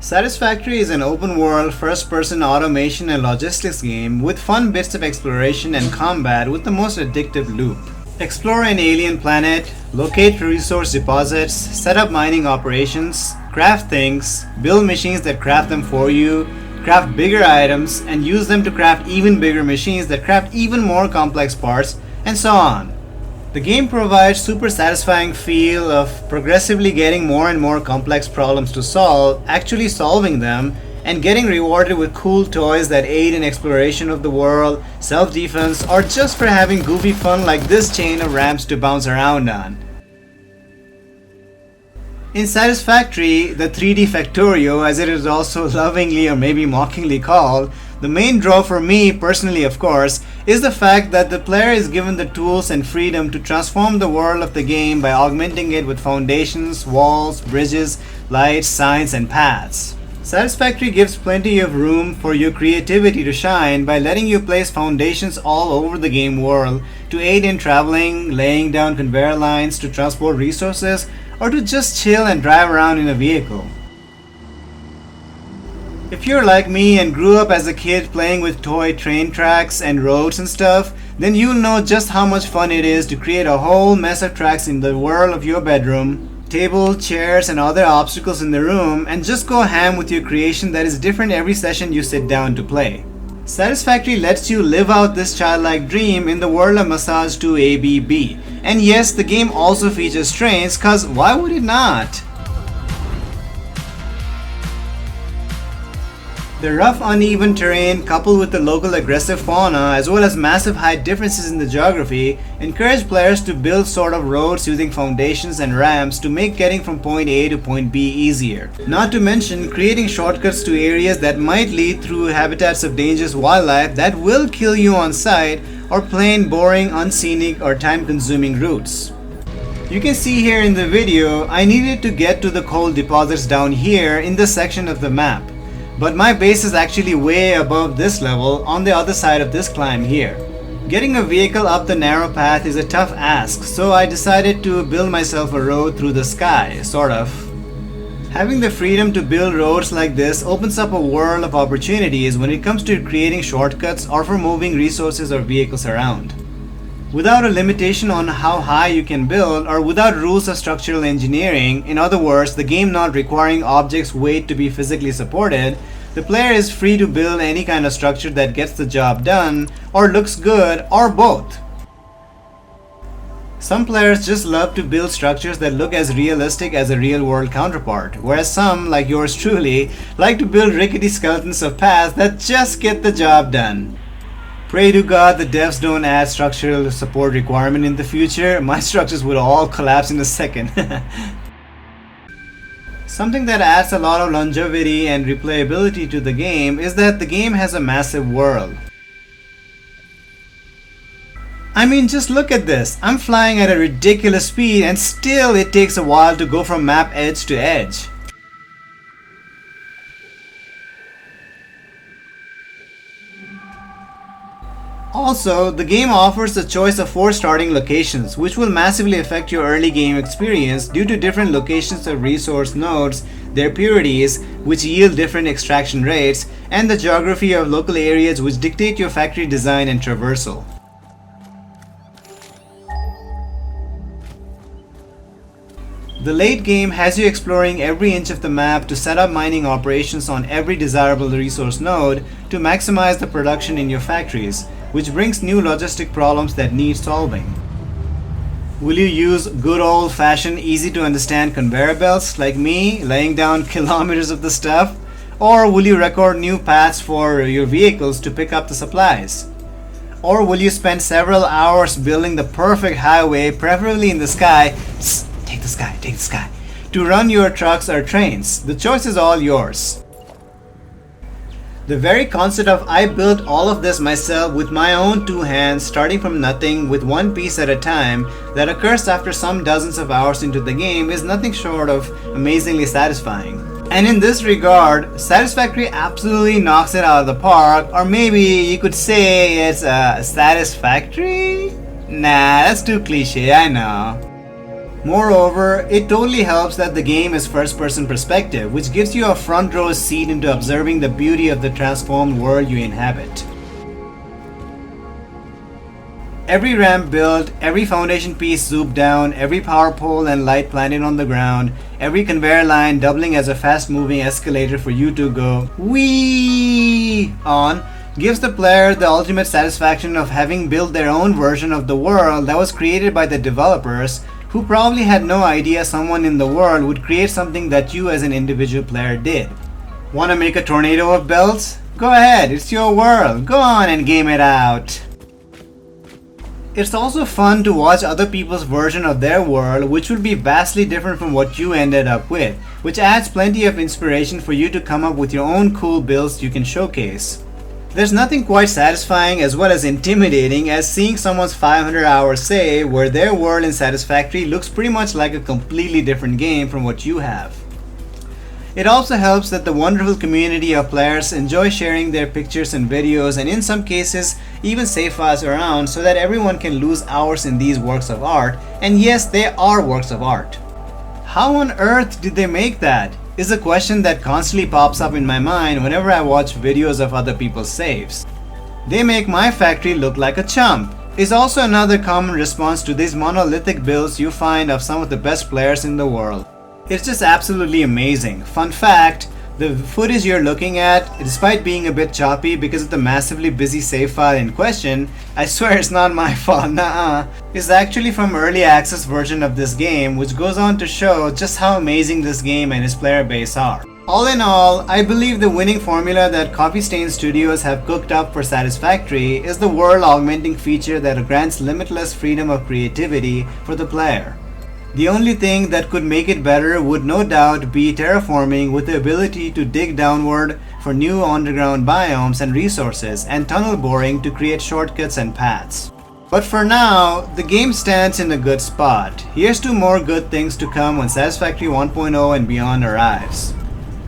Satisfactory is an open-world, first-person automation and logistics game with fun bits of exploration and combat with the most addictive loop. Explore an alien planet, locate resource deposits, set up mining operations, craft things, build machines that craft them for you, craft bigger items, and use them to craft even bigger machines that craft even more complex parts, and so on. The game provides super satisfying feel of progressively getting more and more complex problems to solve, actually solving them, and getting rewarded with cool toys that aid in exploration of the world, self-defense, or just for having goofy fun like this chain of ramps to bounce around on. In Satisfactory, the 3D Factorio, as it is also lovingly or maybe mockingly called, the main draw for me, personally of course, is the fact that the player is given the tools and freedom to transform the world of the game by augmenting it with foundations, walls, bridges, lights, signs, and paths. Satisfactory gives plenty of room for your creativity to shine by letting you place foundations all over the game world to aid in traveling, laying down conveyor lines to transport resources, or to just chill and drive around in a vehicle. If you're like me and grew up as a kid playing with toy train tracks and roads and stuff, then you'll know just how much fun it is to create a whole mess of tracks in the world of your bedroom, table, chairs, and other obstacles in the room, and just go ham with your creation that is different every session you sit down to play. Satisfactory lets you live out this childlike dream in the world of Massage 2 ABB. And yes, the game also features trains, cause why would it not? The rough, uneven terrain coupled with the local aggressive fauna as well as massive height differences in the geography encourage players to build sort of roads using foundations and ramps to make getting from point A to point B easier. Not to mention creating shortcuts to areas that might lead through habitats of dangerous wildlife that will kill you on sight, or plain boring, unscenic, or time-consuming routes. You can see here in the video, I needed to get to the coal deposits down here in this section of the map. But my base is actually way above this level on the other side of this climb here. Getting a vehicle up the narrow path is a tough ask, so I decided to build myself a road through the sky, sort of. Having the freedom to build roads like this opens up a world of opportunities when it comes to creating shortcuts or for moving resources or vehicles around. Without a limitation on how high you can build, or without rules of structural engineering, in other words, the game not requiring objects' weight to be physically supported, the player is free to build any kind of structure that gets the job done, or looks good, or both. Some players just love to build structures that look as realistic as a real-world counterpart, whereas some, like yours truly, like to build rickety skeletons of paths that just get the job done. Pray to God the devs don't add structural support requirement in the future. My structures would all collapse in a second. Something that adds a lot of longevity and replayability to the game is that the game has a massive world. I mean, just look at this. I'm flying at a ridiculous speed and still it takes a while to go from map edge to edge. Also, the game offers a choice of 4 starting locations, which will massively affect your early game experience due to different locations of resource nodes, their purities, which yield different extraction rates, and the geography of local areas which dictate your factory design and traversal. The late game has you exploring every inch of the map to set up mining operations on every desirable resource node to maximize the production in your factories, which brings new logistic problems that need solving. Will you use good old-fashioned, easy-to-understand conveyor belts like me, laying down kilometers of the stuff? Or will you record new paths for your vehicles to pick up the supplies? Or will you spend several hours building the perfect highway, preferably in the sky, take the sky, to run your trucks or trains? The choice is all yours. The very concept of I built all of this myself with my own 2 hands, starting from nothing with 1 piece at a time, that occurs after some dozens of hours into the game is nothing short of amazingly satisfying. And in this regard, Satisfactory absolutely knocks it out of the park, or maybe you could say it's satisfactory? Nah, that's too cliche, I know. Moreover, it totally helps that the game is first-person perspective, which gives you a front-row seat into observing the beauty of the transformed world you inhabit. Every ramp built, every foundation piece zoomed down, every power pole and light planted on the ground, every conveyor line doubling as a fast-moving escalator for you to go whee on, gives the player the ultimate satisfaction of having built their own version of the world that was created by the developers, who probably had no idea someone in the world would create something that you as an individual player did. Want to make a tornado of belts? Go ahead, it's your world. Go on and game it out. It's also fun to watch other people's version of their world, which would be vastly different from what you ended up with, which adds plenty of inspiration for you to come up with your own cool builds you can showcase. There's nothing quite satisfying as well as intimidating as seeing someone's 500-hour save where their world in Satisfactory looks pretty much like a completely different game from what you have. It also helps that the wonderful community of players enjoy sharing their pictures and videos, and in some cases even save files around so that everyone can lose hours in these works of art, and yes, they are works of art. How on earth did they make that? Is a question that constantly pops up in my mind whenever I watch videos of other people's saves. They make my factory look like a chump is also another common response to these monolithic builds you find of some of the best players in the world. It's just absolutely amazing. Fun fact, the footage you're looking at, despite being a bit choppy because of the massively busy save file in question, I swear it's not my fault, is actually from early access version of this game, which goes on to show just how amazing this game and its player base are. All in all, I believe the winning formula that Coffee Stain Studios have cooked up for Satisfactory is the world augmenting feature that grants limitless freedom of creativity for the player. The only thing that could make it better would no doubt be terraforming with the ability to dig downward for new underground biomes and resources, and tunnel boring to create shortcuts and paths. But for now, the game stands in a good spot. Here's to more good things to come when Satisfactory 1.0 and beyond arrives.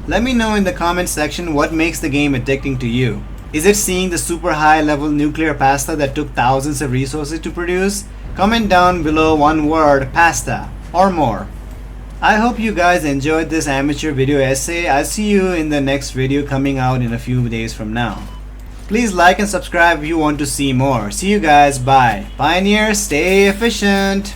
Let me know in the comment section what makes the game addicting to you. Is it seeing the super high level nuclear pasta that took thousands of resources to produce? Comment down below one word, pasta, or more. I hope you guys enjoyed this amateur video essay. I'll see you in the next video coming out in a few days from now. Please like and subscribe if you want to see more. See you guys, bye. Pioneers, stay efficient.